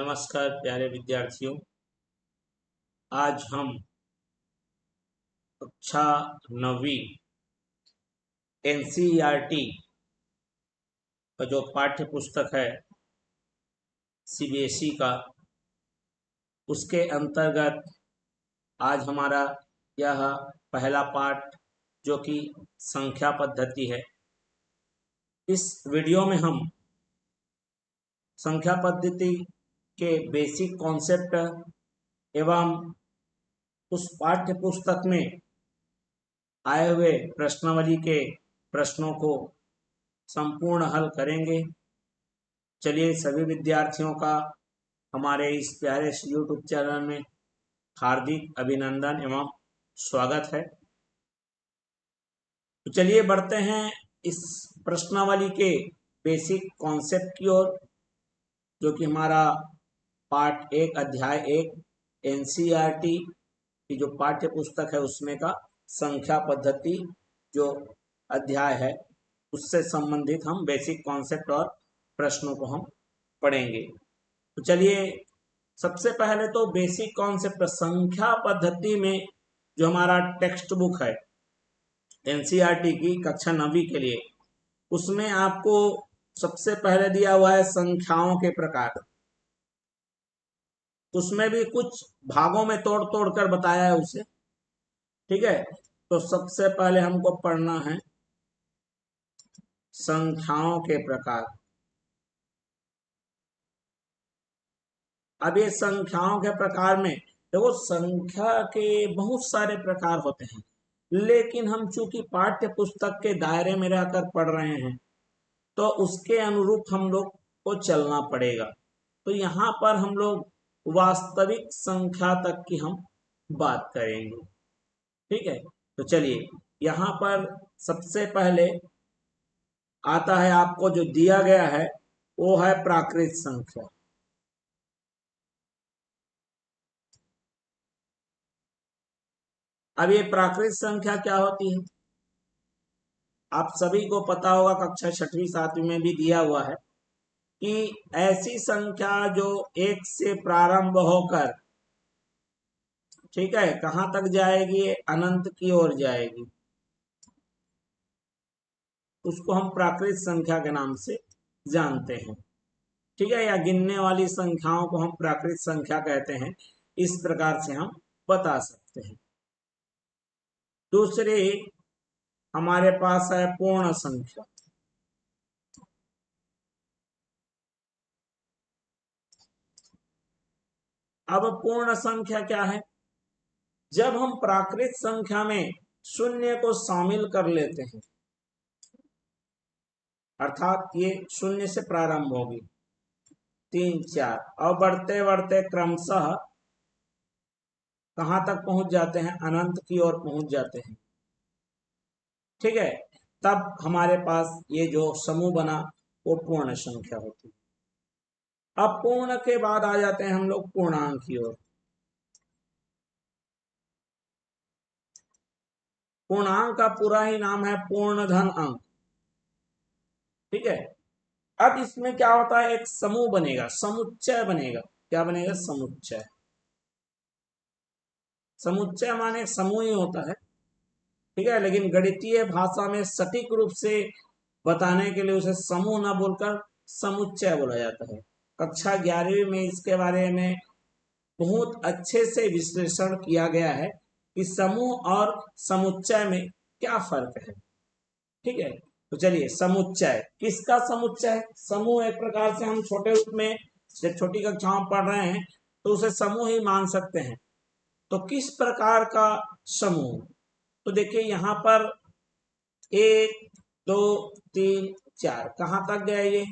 नमस्कार प्यारे विद्यार्थियों। आज हम कक्षा 9वीं एनसीईआरटी का जो पाठ्य पुस्तक है सीबीएसई का, उसके अंतर्गत आज हमारा यह पहला पाठ जो कि संख्या पद्धति है। इस वीडियो में हम संख्या पद्धति के बेसिक कॉन्सेप्ट एवं उस पाठ्य पुस्तक में आए हुए प्रश्नावली के प्रश्नों को संपूर्ण हल करेंगे। चलिए, सभी विद्यार्थियों का हमारे इस प्यारे यूट्यूब चैनल में हार्दिक अभिनंदन एवं स्वागत है। तो चलिए बढ़ते हैं इस प्रश्नावली के बेसिक कॉन्सेप्ट की ओर, जो कि हमारा पाठ 1 अध्याय 1 एनसीईआरटी की जो पाठ्य पुस्तक है उसमें का संख्या पद्धति जो अध्याय है उससे संबंधित हम बेसिक कॉन्सेप्ट और प्रश्नों को हम पढ़ेंगे। तो चलिए, सबसे पहले तो बेसिक कॉन्सेप्ट संख्या पद्धति में जो हमारा टेक्स्ट बुक है एनसीईआरटी की कक्षा 9वीं के लिए, उसमें आपको सबसे पहले दिया हुआ है संख्याओं के प्रकार। उसमें भी कुछ भागों में तोड़ तोड़ कर बताया है उसे। ठीक है, तो सबसे पहले हमको पढ़ना है संख्याओं के प्रकार। अब ये संख्याओं के प्रकार में देखो, संख्या के बहुत सारे प्रकार होते हैं, लेकिन हम चूंकि पाठ्य पुस्तक के दायरे में रहकर पढ़ रहे हैं तो उसके अनुरूप हम लोग को चलना पड़ेगा। तो यहाँ पर हम लोग वास्तविक संख्या तक की हम बात करेंगे। ठीक है, तो चलिए, यहाँ पर सबसे पहले आता है, आपको जो दिया गया है वो है प्राकृत संख्या। अब ये प्राकृत संख्या क्या होती है, आप सभी को पता होगा, कक्षा 6वीं 7वीं में भी दिया हुआ है कि ऐसी संख्या जो 1 से प्रारंभ होकर, ठीक है, कहां तक जाएगी, अनंत की ओर जाएगी, उसको हम प्राकृत संख्या के नाम से जानते हैं। ठीक है, या गिनने वाली संख्याओं को हम प्राकृत संख्या कहते हैं। इस प्रकार से हम बता सकते हैं। दूसरी हमारे पास है पूर्ण संख्या। अब पूर्ण संख्या क्या है, जब हम प्राकृत संख्या में शून्य को शामिल कर लेते हैं, अर्थात ये शून्य से प्रारंभ होगी 3 4 और बढ़ते बढ़ते क्रमशः कहां तक पहुंच जाते हैं, अनंत की ओर पहुंच जाते हैं। ठीक है, तब हमारे पास ये जो समूह बना वो पूर्ण संख्या होती है। अब पूर्ण के बाद आ जाते हैं हम लोग पूर्णांक की ओर। पूर्णांक का पूरा ही नाम है पूर्ण धन अंक। ठीक है, अब इसमें क्या होता है, एक समूह बनेगा, समुच्चय बनेगा। क्या बनेगा, समुच्चय। समुच्चय माने समूह ही होता है। ठीक है, लेकिन गणितीय भाषा में सटीक रूप से बताने के लिए उसे समूह न बोलकर समुच्चय बोला जाता है। कक्षा 11वीं में इसके बारे में बहुत अच्छे से विश्लेषण किया गया है कि समूह और समुच्चय में क्या फर्क है। ठीक है, तो चलिए, समुच्चय किसका समुच्चय, समूह एक प्रकार से हम छोटे रूप में जब छोटी कक्षाओं पढ़ रहे हैं तो उसे समूह ही मान सकते हैं। तो किस प्रकार का समूह, तो देखिए यहाँ पर 1 2 3 4 कहां तक गए, ये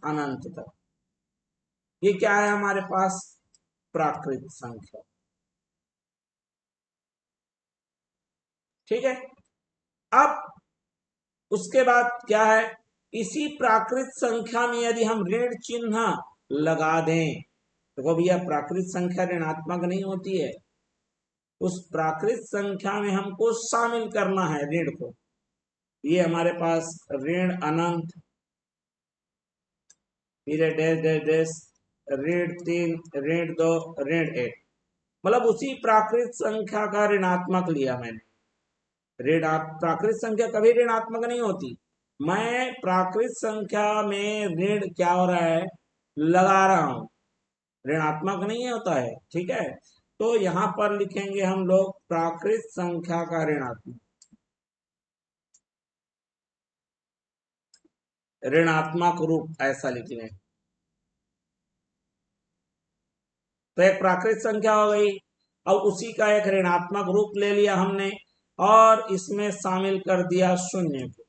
अनंत तक। ये क्या है हमारे पास, प्राकृत संख्या। ठीक है, अब उसके बाद क्या है, इसी प्राकृत संख्या में यदि हम ऋण चिन्ह लगा दें तो वो भैया प्राकृत संख्या ऋणात्मक नहीं होती है। उस प्राकृत संख्या में हमको शामिल करना है ऋण को। ये हमारे पास ऋण अनंत, फिर डैश डैश डैश ऋण 3, ऋण 2, ऋण 1, मतलब उसी प्राकृत संख्या का ऋणात्मक लिया मैंने। प्राकृत संख्या कभी ऋणात्मक नहीं होती। मैं प्राकृत संख्या में ऋण क्या हो रहा है, लगा रहा हूं, ऋणात्मक नहीं होता है। ठीक है, तो यहां पर लिखेंगे हम लोग प्राकृत संख्या का ऋणात्मक, ऋणात्मक रूप ऐसा लिख लें। तो एक प्राकृत संख्या हो गई, अब उसी का एक ऋणात्मक रूप ले लिया हमने और इसमें शामिल कर दिया शून्य को।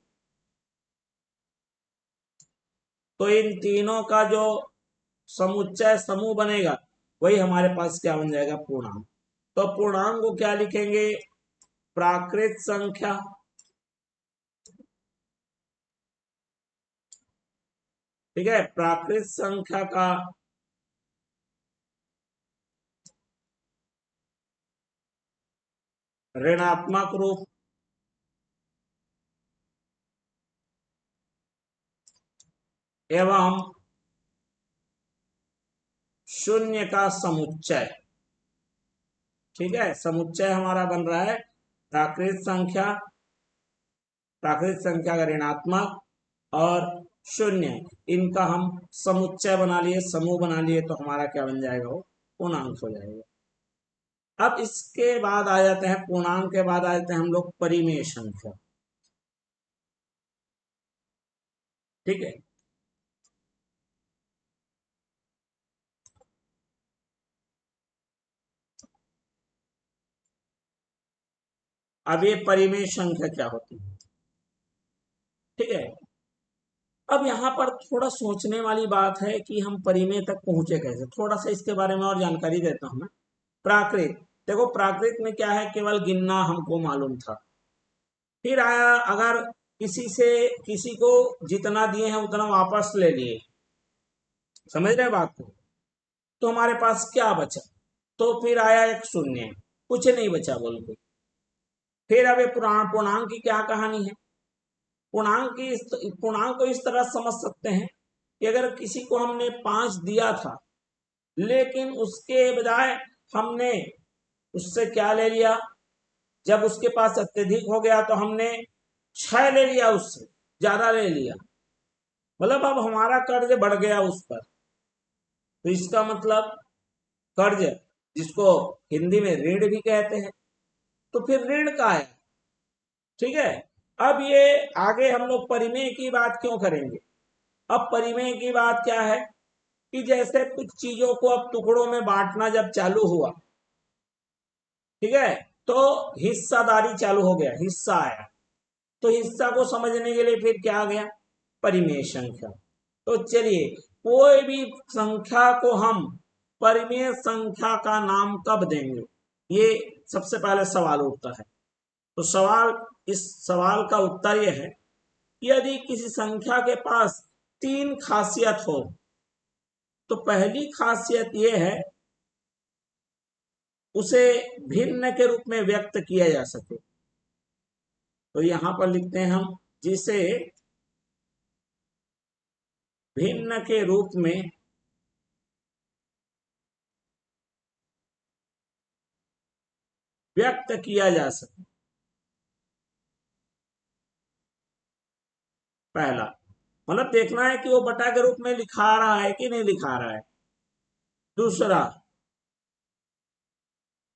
तो इन तीनों का जो समुच्चय समूह बनेगा वही हमारे पास क्या बन जाएगा, पूर्णांक। तो पूर्णांक को क्या लिखेंगे, प्राकृत संख्या, ठीक है, प्राकृत संख्या का ऋणात्मक रूप एवं शून्य का समुच्चय। ठीक है, समुच्चय हमारा बन रहा है प्राकृत संख्या, प्राकृत संख्या का ऋणात्मक और शून्य, इनका हम समुच्चय बना लिए, समूह बना लिए, तो हमारा क्या बन जाएगा, वो पूर्णांक हो जाएगा। अब इसके बाद आ जाते हैं, पूर्णांक के बाद आ जाते हैं हम लोग परिमेय संख्या। ठीक है, अब ये परिमेय संख्या क्या होती है। ठीक है, अब यहाँ पर थोड़ा सोचने वाली बात है कि हम परिमेय तक पहुंचे कैसे, थोड़ा सा इसके बारे में और जानकारी देता हूं मैं। प्राकृत, देखो प्राकृत में क्या है, केवल गिनना हमको मालूम था। फिर आया, अगर किसी को जितना दिए हैं उतना वापस ले लिए, समझ रहे बात को, तो हमारे पास क्या बचा, तो फिर आया एक शून्य, कुछ नहीं बचा बोल के। फिर अब ये पूर्णांक की क्या कहानी है। पूर्णांक को इस तरह समझ सकते हैं कि अगर किसी को हमने 5 दिया था, लेकिन उसके बजाय हमने उससे क्या ले लिया, जब उसके पास अत्यधिक हो गया तो हमने 6 ले लिया, उससे ज्यादा ले लिया, मतलब अब हमारा कर्ज बढ़ गया उस पर। तो इसका मतलब कर्ज, जिसको हिंदी में ऋण भी कहते हैं, तो फिर ऋण का है। ठीक है, अब ये आगे हम लोग परिमेय की बात क्यों करेंगे। अब परिमेय की बात क्या है कि जैसे कुछ चीजों को अब टुकड़ों में बांटना जब चालू हुआ, ठीक है, तो हिस्सादारी चालू हो गया, हिस्सा आया, तो हिस्सा को समझने के लिए फिर क्या आ गया, परिमेय संख्या। तो चलिए, कोई भी संख्या को हम परिमेय संख्या का नाम कब देंगे, ये सबसे पहले सवाल उठता है। तो इस सवाल का उत्तर यह है कि यदि किसी संख्या के पास 3 खासियत हो, तो पहली खासियत यह है उसे भिन्न के रूप में व्यक्त किया जा सके। तो यहां पर लिखते हैं हम, जिसे भिन्न के रूप में व्यक्त किया जा सके। पहला मतलब देखना है कि वो बटा के रूप में लिखा रहा है कि नहीं लिखा रहा है। दूसरा,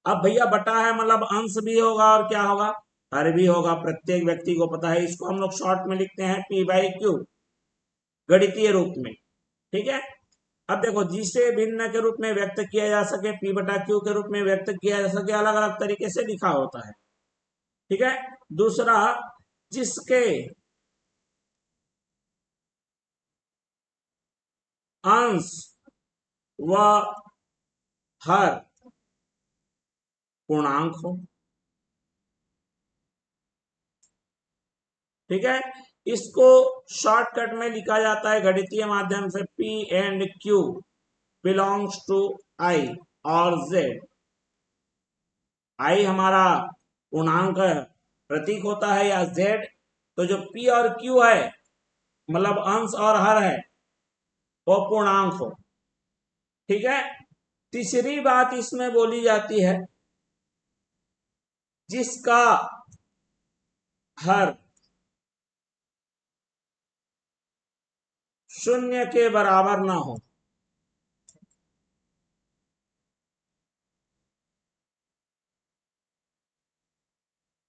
अब भैया बटा है मतलब अंश भी होगा और क्या होगा, हर भी होगा, प्रत्येक व्यक्ति को पता है। इसको हम लोग शॉर्ट में लिखते हैं P/Q, गणितीय रूप में। ठीक है, अब देखो, जिसे भिन्न के रूप में व्यक्त किया जा सके, P/Q के रूप में व्यक्त किया जा सके, अलग अलग तरीके से लिखा होता है। ठीक है, दूसरा, जिसके अंश व हर पूर्णांक हो। ठीक है, इसको शॉर्टकट में लिखा जाता है गणितीय माध्यम से, P&Q बिलोंग्स टू I और Z। I हमारा पूर्णांक प्रतीक होता है या Z, तो जो P और Q है मतलब अंश और हर है, वो पूर्णांक हो। ठीक है। तीसरी बात इसमें बोली जाती है, जिसका हर शून्य के बराबर ना हो,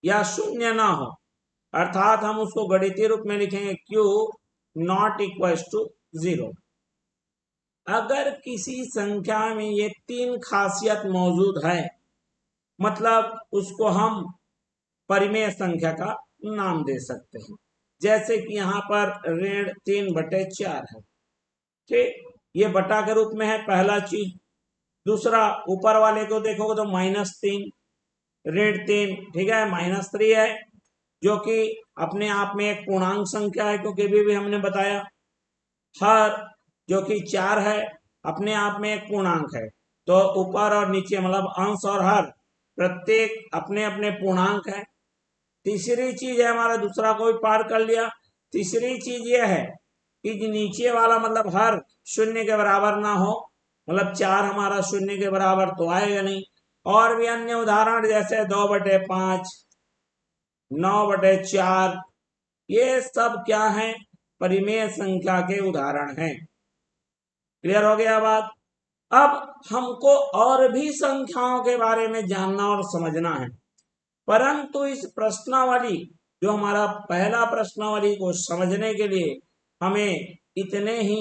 या शून्य ना हो, अर्थात हम उसको गणितीय रूप में लिखेंगे q नॉट इक्वल टू 0। अगर किसी संख्या में ये तीन खासियत मौजूद है, मतलब उसको हम परिमेय संख्या का नाम दे सकते हैं। जैसे कि यहाँ पर ऋण 3/4 है, ठीक, ये बटा के रूप में है पहला चीज। दूसरा, ऊपर वाले को देखोगे तो -3, ऋण 3, ठीक है, -3 है, जो कि अपने आप में एक पूर्णांक संख्या है, क्योंकि भी हमने बताया। हर जो कि 4 है, अपने आप में एक पूर्णांक है। तो ऊपर और नीचे मतलब अंश और हर प्रत्येक अपने अपने पूर्णांक है। तीसरी चीज है हमारा, दूसरा कोई पार कर लिया। तीसरी चीज यह है कि नीचे वाला मतलब हर शून्य के बराबर ना हो, मतलब 4 हमारा शून्य के बराबर तो आएगा नहीं। और भी अन्य उदाहरण जैसे 2/5, 9/4, ये सब क्या है, परिमेय संख्या के उदाहरण हैं। क्लियर हो गया बात। अब हमको और भी संख्याओं के बारे में जानना और समझना है, परंतु इस प्रश्नावली, जो हमारा पहला प्रश्नावली को समझने के लिए हमें इतने ही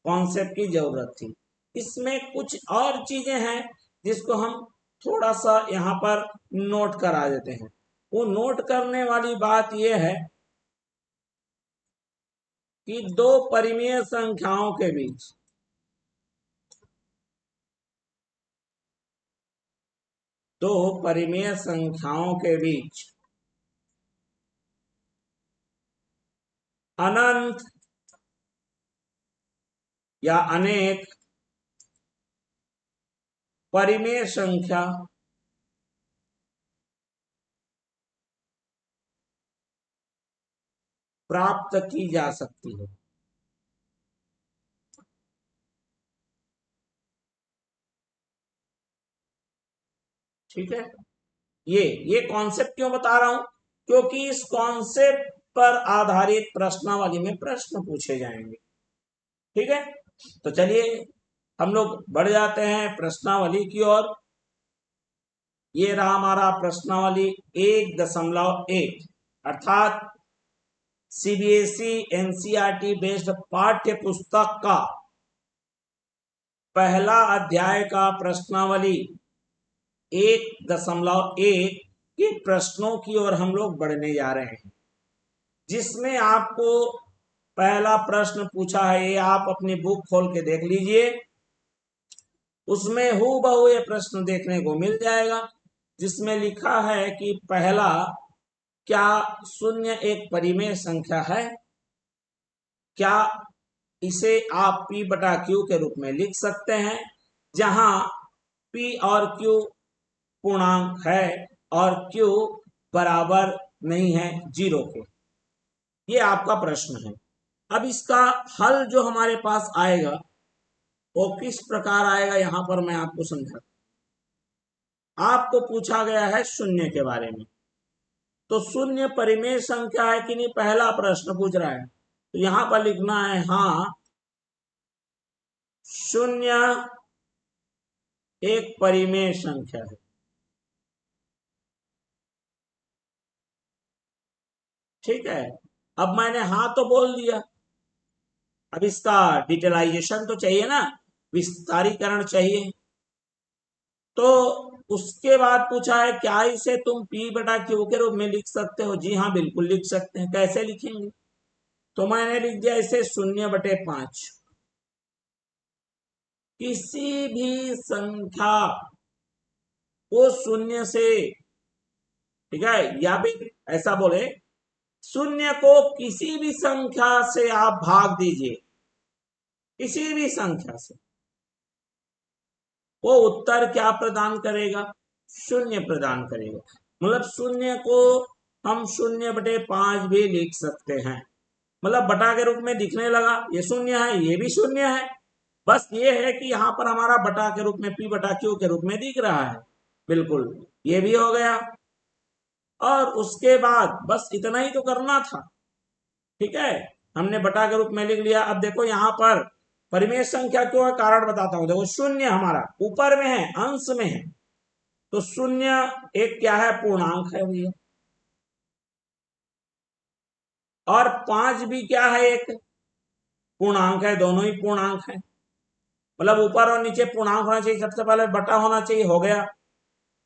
कॉन्सेप्ट की जरूरत थी। इसमें कुछ और चीजें हैं जिसको हम थोड़ा सा यहाँ पर नोट करा देते हैं। वो नोट करने वाली बात यह है कि दो परिमेय संख्याओं के बीच अनंत या अनेक परिमेय संख्या प्राप्त की जा सकती है। ठीक है, ये कॉन्सेप्ट क्यों बता रहा हूं, क्योंकि इस कॉन्सेप्ट पर आधारित प्रश्नावली में प्रश्न पूछे जाएंगे। ठीक है, तो चलिए हम लोग बढ़ जाते हैं प्रश्नावली की ओर। ये रहा हमारा प्रश्नावली 1.1, अर्थात सीबीएसई एनसीईआरटी बेस्ड पाठ्य पुस्तक का पहला अध्याय का प्रश्नावली 1.1 के प्रश्नों की ओर हम लोग बढ़ने जा रहे हैं, जिसमें आपको पहला प्रश्न पूछा है, ये आप अपनी बुक खोल के देख लीजिए, उसमें हूबहू ये प्रश्न देखने को मिल जाएगा, जिसमें लिखा है कि पहला, क्या शून्य एक परिमेय संख्या है? क्या इसे आप P/Q के रूप में लिख सकते हैं, जहां P और Q पूर्णांक है और Q बराबर नहीं है 0 के। ये आपका प्रश्न है। अब इसका हल जो हमारे पास आएगा वो किस प्रकार आएगा, यहां पर मैं आपको समझा। आपको पूछा गया है शून्य के बारे में, तो शून्य परिमेय संख्या है कि नहीं, पहला प्रश्न पूछ रहा है। तो यहां पर लिखना है हाँ, शून्य एक परिमेय संख्या है। ठीक है, अब मैंने हाँ तो बोल दिया, अब इसका डिटेलाइजेशन तो चाहिए ना, विस्तारीकरण चाहिए। तो उसके बाद पूछा है क्या इसे तुम P/Q के रूप में लिख सकते हो? जी हाँ, बिल्कुल लिख सकते हैं। कैसे लिखेंगे? तो मैंने लिख दिया इसे 0/5। किसी भी संख्या को शून्य से, ठीक है, या फिर ऐसा बोले, शून्य को किसी भी संख्या से आप भाग दीजिए, किसी भी संख्या से, वो उत्तर क्या प्रदान करेगा? शून्य प्रदान करेगा। मतलब शून्य को हम 0/5 भी लिख सकते हैं, मतलब बटा के रूप में दिखने लगा, ये शून्य है, ये भी शून्य है, बस ये है कि यहाँ पर हमारा बटा के रूप में P बटा Q के रूप में दिख रहा है। बिल्कुल, ये भी हो गया। और उसके बाद बस इतना ही तो करना था। ठीक है, हमने बटा के रूप में लिख लिया। अब देखो यहाँ पर परिमेय संख्या क्यों है, कारण बताता हूं। देखो शून्य हमारा ऊपर में है, अंश में है, तो शून्य एक क्या है, पूर्णांक है भैया। और 5 भी क्या है, एक पूर्णांक है, दोनों ही पूर्णांक है। मतलब ऊपर और नीचे पूर्णांक होना चाहिए। सबसे पहले बटा होना चाहिए, हो गया।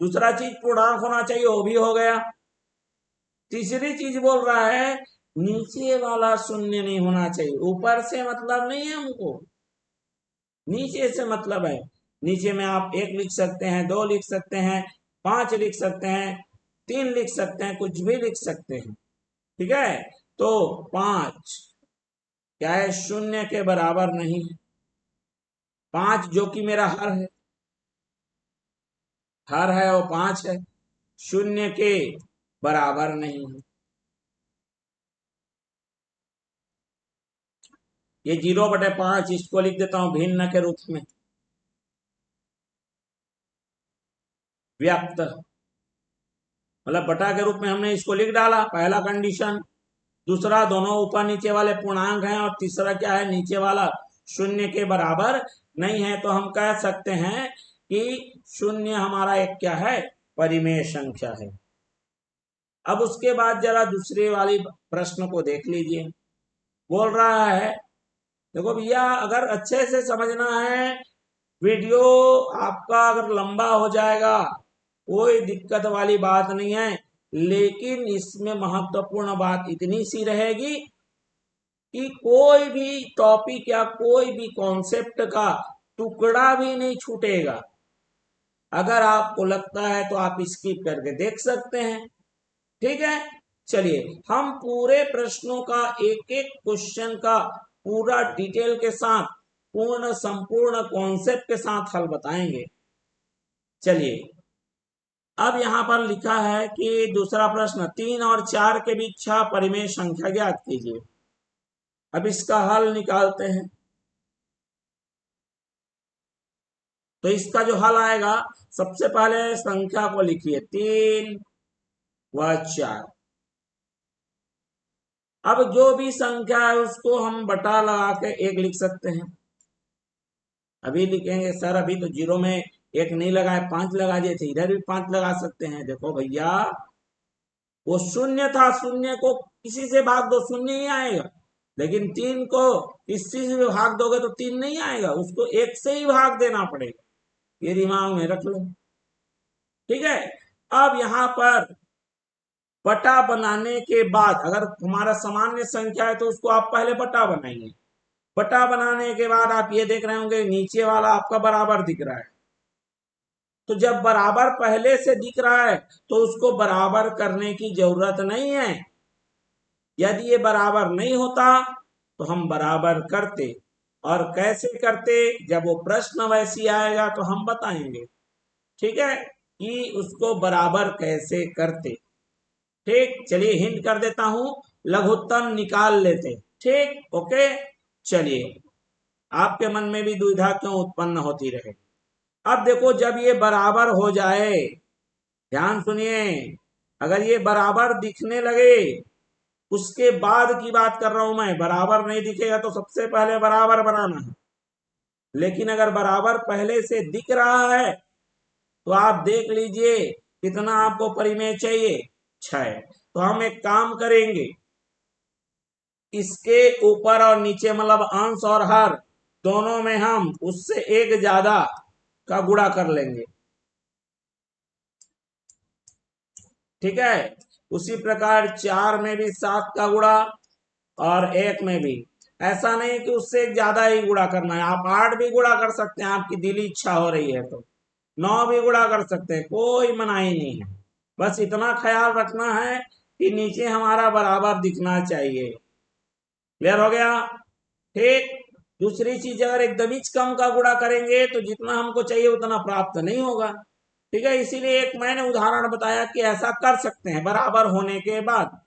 दूसरा चीज पूर्णांक होना चाहिए, वो भी हो गया। तीसरी चीज बोल रहा है नीचे वाला शून्य नहीं होना चाहिए। ऊपर से मतलब नहीं है हमको, नीचे से मतलब है। नीचे में आप 1 लिख सकते हैं, 2 लिख सकते हैं, 5 लिख सकते हैं, 3 लिख सकते हैं, कुछ भी लिख सकते हैं। ठीक है, तो 5 क्या है, शून्य के बराबर नहीं है। 5 जो कि मेरा हर है वो 5 है, शून्य के बराबर नहीं है। ये 0/5 इसको लिख देता हूं भिन्न के रूप में, व्यक्त। मतलब बटा के रूप में हमने इसको लिख डाला, पहला कंडीशन। दूसरा, दोनों ऊपर नीचे वाले पूर्णांक हैं। और तीसरा क्या है, नीचे वाला शून्य के बराबर नहीं है। तो हम कह सकते हैं कि शून्य हमारा एक क्या है, परिमेय संख्या है। अब उसके बाद जरा दूसरे वाली प्रश्न को देख लीजिए। बोल रहा है, देखो भैया अगर अच्छे से समझना है, वीडियो आपका अगर लंबा हो जाएगा कोई दिक्कत वाली बात नहीं है, लेकिन इसमें महत्वपूर्ण बात इतनी सी रहेगी कि कोई भी टॉपिक या कोई भी कॉन्सेप्ट का टुकड़ा भी नहीं छूटेगा। अगर आपको लगता है तो आप स्किप करके देख सकते हैं। ठीक है, चलिए हम पूरे प्रश्नों का एक एक क्वेश्चन का पूरा डिटेल के साथ, पूर्ण संपूर्ण कॉन्सेप्ट के साथ हल बताएंगे। चलिए, अब यहां पर लिखा है कि दूसरा प्रश्न, 3 और 4 के बीच 6 परिमेय संख्या ज्ञात कीजिए। अब इसका हल निकालते हैं। तो इसका जो हल आएगा, सबसे पहले संख्या को लिखिए 3 व 4। अब जो भी संख्या है उसको हम बटा लगा के 1 लिख सकते हैं। अभी लिखेंगे सर अभी तो 0 में 1 नहीं लगाए, 5 लगा दिए थे, इधर भी 5 लगा सकते हैं। देखो भैया वो शून्य था, शून्य को किसी से भाग दो शून्य ही आएगा। लेकिन 3 को किसी से भी भाग दोगे तो 3 नहीं आएगा, उसको 1 से ही भाग देना पड़ेगा। ये दिमाग में रख लो। ठीक है, अब यहां पर बटा बनाने के बाद अगर हमारा सामान्य संख्या है तो उसको आप पहले बटा बनाइए। बटा बनाने के बाद आप ये देख रहे होंगे नीचे वाला आपका बराबर दिख रहा है। तो जब बराबर पहले से दिख रहा है तो उसको बराबर करने की जरूरत नहीं है। यदि ये बराबर नहीं होता तो हम बराबर करते। और कैसे करते, जब वो प्रश्न वैसी आएगा तो हम बताएंगे। ठीक है, कि उसको बराबर कैसे करते। ठीक, चलिए हिंट कर देता हूं, लघुत्तम निकाल लेते। ठीक, ओके। चलिए, आपके मन में भी दुविधा क्यों उत्पन्न होती रहे। अब देखो जब ये बराबर हो जाए, ध्यान सुनिए, अगर ये बराबर दिखने लगे, उसके बाद की बात कर रहा हूं मैं। बराबर नहीं दिखेगा तो सबसे पहले बराबर बनाना है। लेकिन अगर बराबर पहले से दिख रहा है तो आप देख लीजिए कितना आपको परिमेय चाहिए, 6। तो हम एक काम करेंगे, इसके ऊपर और नीचे मतलब अंश और हर दोनों में हम उससे एक ज्यादा का गुणा कर लेंगे। ठीक है, उसी प्रकार 4 में भी 7 का गुणा और 1 में भी। ऐसा नहीं कि उससे ज्यादा ही गुणा करना है, आप 8 भी गुणा कर सकते हैं, आपकी दिली इच्छा हो रही है तो 9 भी गुणा कर सकते हैं, कोई मनाही नहीं है। बस इतना ख्याल रखना है कि नीचे हमारा बराबर दिखना चाहिए। क्लियर हो गया। ठीक, दूसरी चीज, अगर एकदम ही कम का गुणा करेंगे तो जितना हमको चाहिए उतना प्राप्त नहीं होगा। ठीक है, इसीलिए एक मैंने उदाहरण बताया कि ऐसा कर सकते हैं बराबर होने के बाद।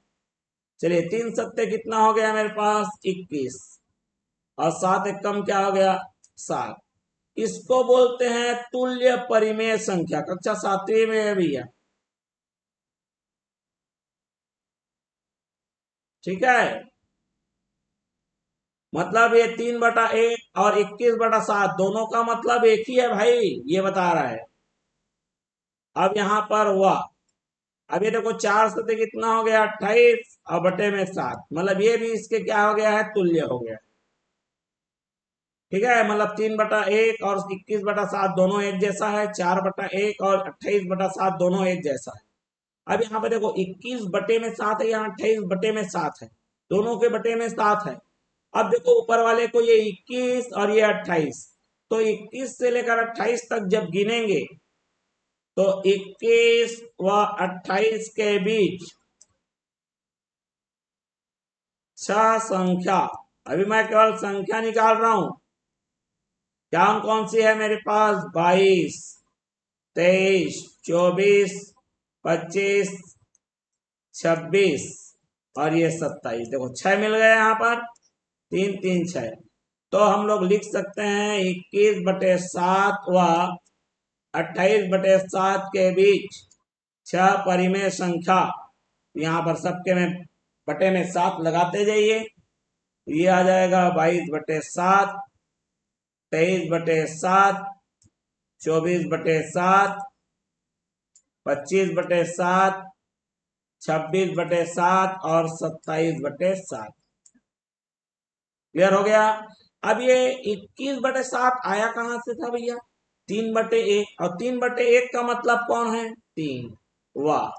चलिए, 3 सत्ते कितना हो गया मेरे पास, 21। और 7 एक कम क्या हो गया, 7, इसको बोलते हैं तुल्य परिमेय संख्या। कक्षा 7वीं में है भैया, ठीक है। मतलब ये 3/1 और 21/7 दोनों का मतलब एक ही है भाई, ये बता रहा है। अब यहाँ पर हुआ, अब ये देखो 4 से कितना हो गया 28 और बटे में 7, मतलब ये भी इसके क्या हो गया है, तुल्य हो गया, ठीक है। मतलब 3/1 और 21/7 दोनों एक जैसा है, 4/1 और 28/7 दोनों एक जैसा है। अब यहाँ पे देखो 21 बटे में 7 है, यहाँ 28 बटे में 7 है, दोनों के बटे में 7 है। अब देखो ऊपर वाले को ये 21 और ये 28, तो 21 से लेकर 28 तक जब गिनेंगे तो 21 व 28 के बीच 6 संख्या, अभी मैं केवल संख्या निकाल रहा हूं। क्या कौन सी है मेरे पास, 22, 23, 24, 25, 26 और ये 27। देखो 6 मिल गए यहाँ पर, 3 3 6। तो हम लोग लिख सकते हैं 21/7 व 28/7 के बीच 6 परिमेय संख्या। यहाँ पर सबके में बटे में 7 लगाते जाइए, ये आ जाएगा 22/7, 23/7, 24/7, 25/7, 26/7 और 27/7। क्लियर हो गया। अब ये 21/7 आया कहां से था भैया, 3/1, और 3/1 का मतलब कौन है, 3। वाह।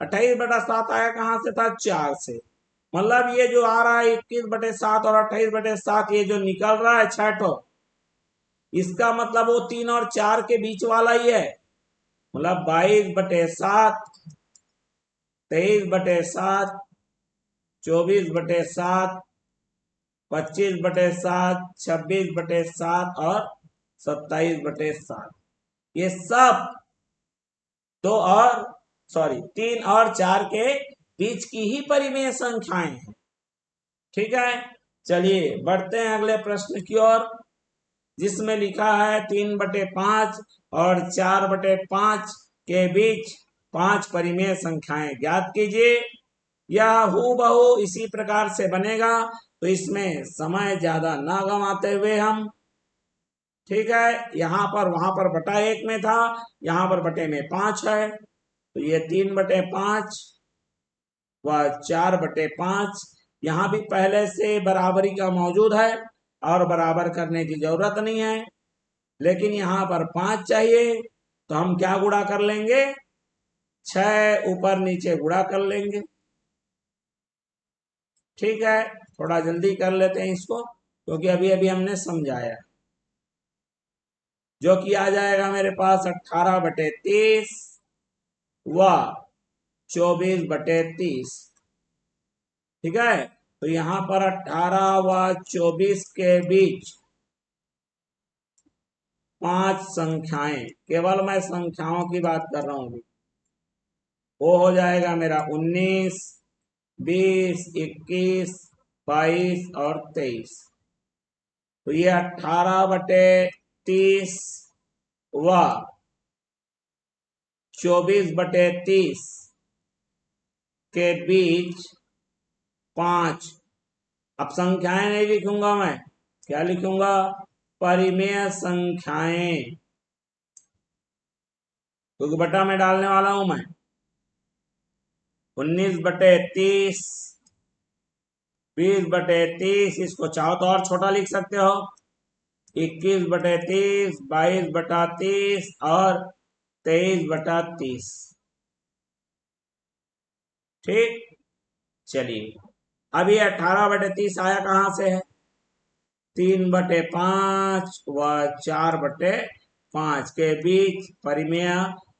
28/7 आया कहां से था, 4 से। मतलब ये जो आ रहा है 21/7 और 28/7, ये जो निकल रहा है 6 ठो, इसका मतलब वो 3 और 4 के बीच वाला ही है। मतलब 22/7, 23/7, 24/7, 25/7, 26/7 और 27/7, ये सब 3 और 4 के बीच की ही परिमेय संख्याएं हैं, ठीक है। चलिए बढ़ते हैं अगले प्रश्न की ओर, जिसमें लिखा है 3/5 और 4/5 के बीच 5 परिमेय संख्याएं ज्ञात कीजिए। यह हूबहू इसी प्रकार से बनेगा, तो इसमें समय ज्यादा ना गंवाते हुए हम, ठीक है, यहाँ पर वहां पर बटा 1 में था, यहाँ पर बटे में 5 है, तो ये 3/5 व 4/5, यहाँ भी पहले से बराबरी का मौजूद है और बराबर करने की जरूरत नहीं है, लेकिन यहाँ पर 5 चाहिए, तो हम क्या गुणा कर लेंगे, 6 ऊपर नीचे गुणा कर लेंगे, ठीक है। थोड़ा जल्दी कर लेते हैं इसको, क्योंकि अभी अभी हमने समझाया, जो कि आ जाएगा मेरे पास 18/30 व 24/30, ठीक है। तो यहाँ पर 18 व 24 के बीच 5 संख्याएं, केवल मैं संख्याओं की बात कर रहा हूं, वो हो जाएगा मेरा 19, 20, 21, 22 और 23। तो ये 18/30 व 24/30 के बीच 5, अब संख्याएं नहीं लिखूंगा मैं, क्या लिखूंगा, परिमेय संख्याएं, क्योंकि बटा में डालने वाला हूं मैं। 19/30, 20/30, इसको चाहो तो और छोटा लिख सकते हो, 21/30, 22/30 और 23/30, ठीक। चलिए, अब ये 18/30 आया कहां से है, 3/5 व 4/5 के बीच परिमेय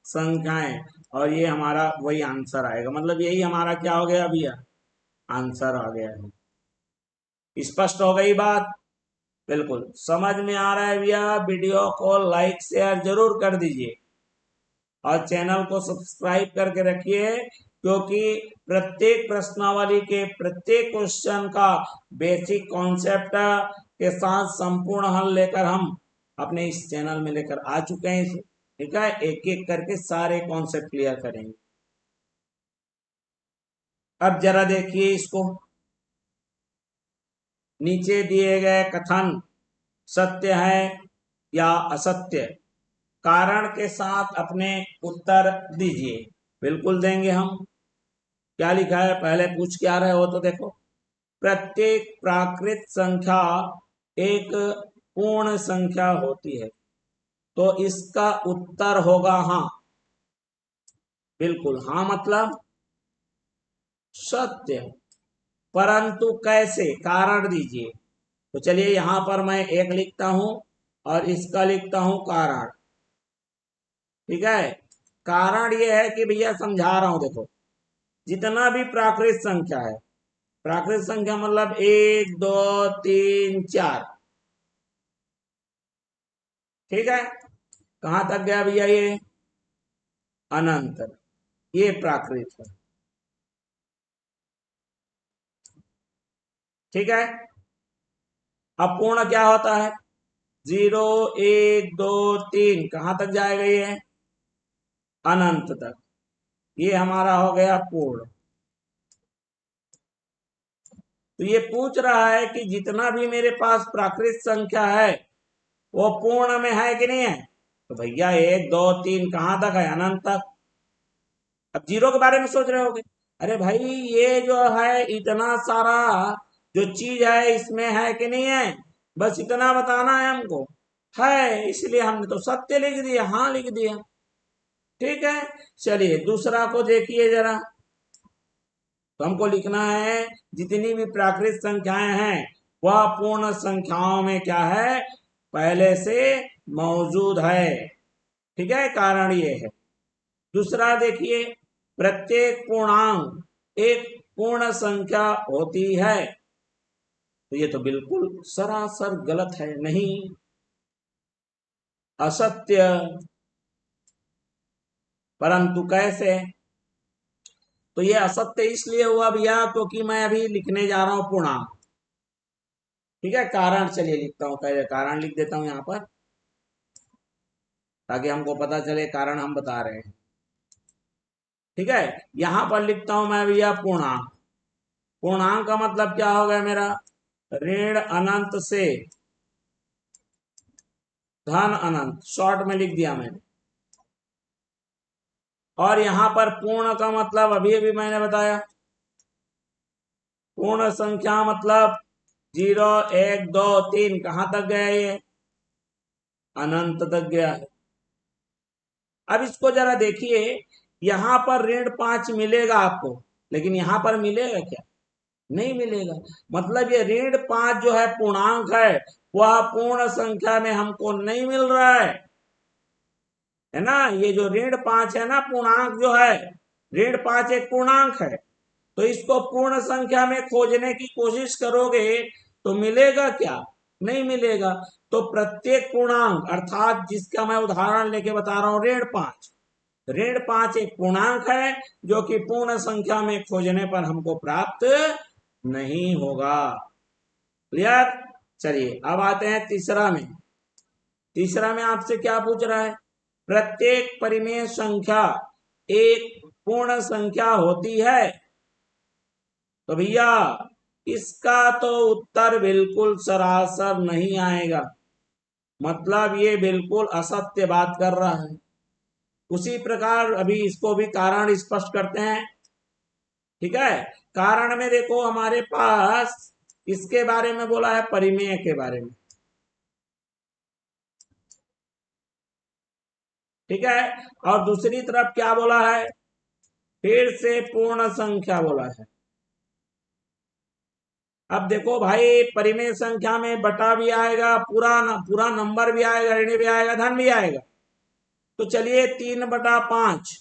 संख्याएं, और ये हमारा वही आंसर आएगा, मतलब यही हमारा क्या हो गया भैया, आंसर आ गया है। स्पष्ट हो गई बात, बिल्कुल समझ में आ रहा है भैया। वीडियो को लाइक शेयर जरूर कर दीजिए और चैनल को सब्सक्राइब करके रखिए, क्योंकि प्रत्येक प्रश्नावली के प्रत्येक क्वेश्चन का बेसिक कॉन्सेप्ट के साथ संपूर्ण हल लेकर हम अपने इस चैनल में लेकर आ चुके हैं इसे। ठीक है, एक एक करके सारे कॉन्सेप्ट क्लियर करेंगे। अब जरा देखिए इसको, नीचे दिए गए कथन सत्य है या असत्य, कारण के साथ अपने उत्तर दीजिए। बिल्कुल देंगे हम। क्या लिखा है, पहले पूछ क्या रहे हो तो देखो, प्रत्येक प्राकृत संख्या एक पूर्ण संख्या होती है, तो इसका उत्तर होगा हाँ। बिल्कुल हाँ, मतलब सत्य। परंतु कैसे, कारण दीजिए। तो चलिए यहां पर मैं एक लिखता हूं और इसका लिखता हूं कारण। ठीक है, कारण ये है कि भैया समझा रहा हूं, देखो जितना भी प्राकृत संख्या है, प्राकृत संख्या मतलब 1 2 3 4। ठीक है, कहां तक गया भैया ये, अनंत। ये प्राकृत है। ठीक है, अपूर्ण क्या होता है, 0 1 2 3, कहां तक जाएगा ये, अनंत तक। ये हमारा हो गया पूर्ण। तो ये पूछ रहा है कि जितना भी मेरे पास प्राकृत संख्या है वो पूर्ण में है कि नहीं है। तो भैया 1 2 3 कहां तक है, अनंत तक। अब जीरो के बारे में सोच रहे होगे, अरे भाई ये जो है इतना सारा जो चीज है इसमें है कि नहीं है, बस इतना बताना है हमको। है, इसलिए हमने तो सत्य लिख दिया, हाँ लिख दिया। ठीक है, चलिए दूसरा को देखिए जरा। तो हमको लिखना है जितनी भी प्राकृत संख्याएं हैं वह पूर्ण संख्याओं में क्या है, पहले से मौजूद है। ठीक है, कारण ये है। दूसरा देखिए, प्रत्येक पूर्णांक एक पूर्ण संख्या होती है। तो ये तो बिल्कुल सरासर गलत है, नहीं, असत्य। परंतु कैसे, तो ये असत्य इसलिए हुआ भैया क्योंकि मैं अभी लिखने जा रहा हूं पूर्णांक। ठीक है, कारण चलिए लिखता हूं, पहले कारण लिख देता हूं यहां पर, ताकि हमको पता चले कारण हम बता रहे हैं। ठीक है, यहां पर लिखता हूं मैं भैया पूर्णांक। पूर्णांक का मतलब क्या हो गया मेरा, ऋण अनंत से धन अनंत, शॉर्ट में लिख दिया मैंने। और यहां पर पूर्ण का मतलब अभी अभी मैंने बताया, पूर्ण संख्या मतलब 0 1 2 3, कहां तक गया ये, अनंत तक गया है। अब इसको जरा देखिए, यहां पर ऋण 5 मिलेगा आपको, लेकिन यहां पर मिलेगा क्या, नहीं मिलेगा। मतलब ये ऋण 5 जो है पूर्णांक है, वह पूर्ण संख्या में हमको नहीं मिल रहा है ना। ये जो ऋण 5 है ना, पूर्णांक जो है, ऋण 5 एक पूर्णांक है। तो इसको पूर्ण संख्या में खोजने की कोशिश करोगे तो मिलेगा क्या, नहीं मिलेगा। तो प्रत्येक पूर्णांक अर्थात जिसका मैं उदाहरण लेके बता रहा हूं, ऋण 5, ऋण 5 एक पूर्णांक है जो कि पूर्ण संख्या में खोजने पर हमको प्राप्त नहीं होगा। क्लियर। चलिए अब आते हैं तीसरा में। तीसरा में आपसे क्या पूछ रहा है, प्रत्येक परिमेय संख्या एक पूर्ण संख्या होती है। तो भैया इसका तो उत्तर बिल्कुल सरासर नहीं आएगा, मतलब ये बिल्कुल असत्य बात कर रहा है। उसी प्रकार अभी इसको भी कारण स्पष्ट करते हैं। ठीक है, कारण में देखो हमारे पास इसके बारे में बोला है, परिमेय के बारे में। ठीक है, और दूसरी तरफ क्या बोला है, फिर से पूर्ण संख्या बोला है। अब देखो भाई, परिमेय संख्या में बटा भी आएगा, पूरा नंबर भी आएगा, ऋण भी आएगा, धन भी आएगा। तो चलिए 3/5।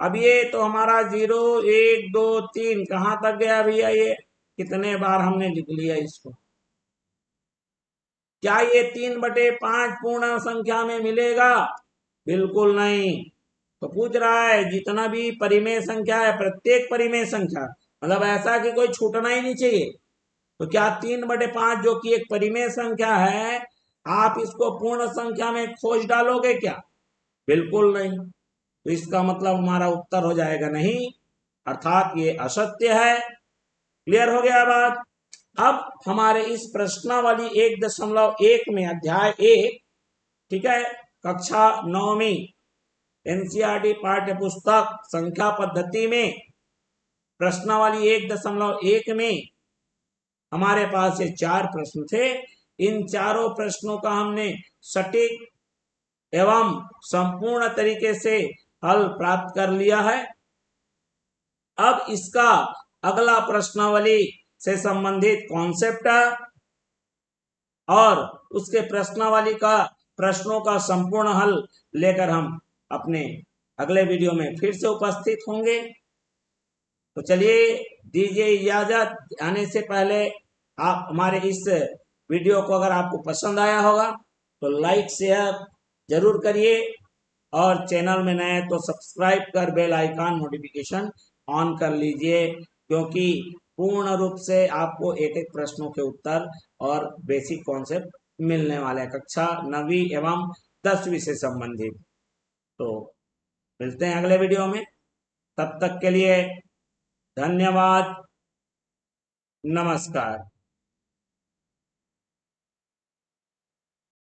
अब ये तो हमारा 0 1 2 3 कहां तक गया भैया, ये कितने बार हमने लिख लिया इसको। क्या ये 3/5 पूर्ण संख्या में मिलेगा, बिल्कुल नहीं। तो पूछ रहा है जितना भी परिमेय संख्या है, प्रत्येक परिमेय संख्या, मतलब ऐसा कि कोई छूटना ही नहीं चाहिए, तो क्या 3/5 जो कि एक परिमेय संख्या है, आप इसको पूर्ण संख्या में खोज डालोगे क्या? बिल्कुल नहीं। तो इसका मतलब हमारा उत्तर हो जाएगा नहीं, अर्थात ये असत्य है। क्लियर हो गया बात? अब हमारे इस प्रश्नावली 1.1 में अध्याय 1, ठीक है, कक्षा 9वीं एनसीईआरटी पाठ्य पुस्तक संख्या पद्धति में प्रश्नावली 1.1 में हमारे पास ये 4 प्रश्न थे। इन चारों प्रश्नों का हमने सटीक एवं संपूर्ण तरीके से हल प्राप्त कर लिया है। अब इसका अगला प्रश्नावली से संबंधित कॉन्सेप्ट और उसके प्रश्नावली का प्रश्नों का संपूर्ण हल लेकर हम अपने अगले वीडियो में फिर से उपस्थित होंगे। तो चलिए, दीजिए इजाजत। आने से पहले आप हमारे इस वीडियो को अगर आपको पसंद आया होगा तो लाइक शेयर जरूर करिए, और चैनल में नए तो सब्सक्राइब कर बेल आइकन नोटिफिकेशन ऑन कर लीजिए, क्योंकि पूर्ण रूप से आपको एक एक प्रश्नों के उत्तर और बेसिक कॉन्सेप्ट मिलने वाले हैं कक्षा 9वीं एवं 10वीं से संबंधित। तो मिलते हैं अगले वीडियो में, तब तक के लिए धन्यवाद, नमस्कार।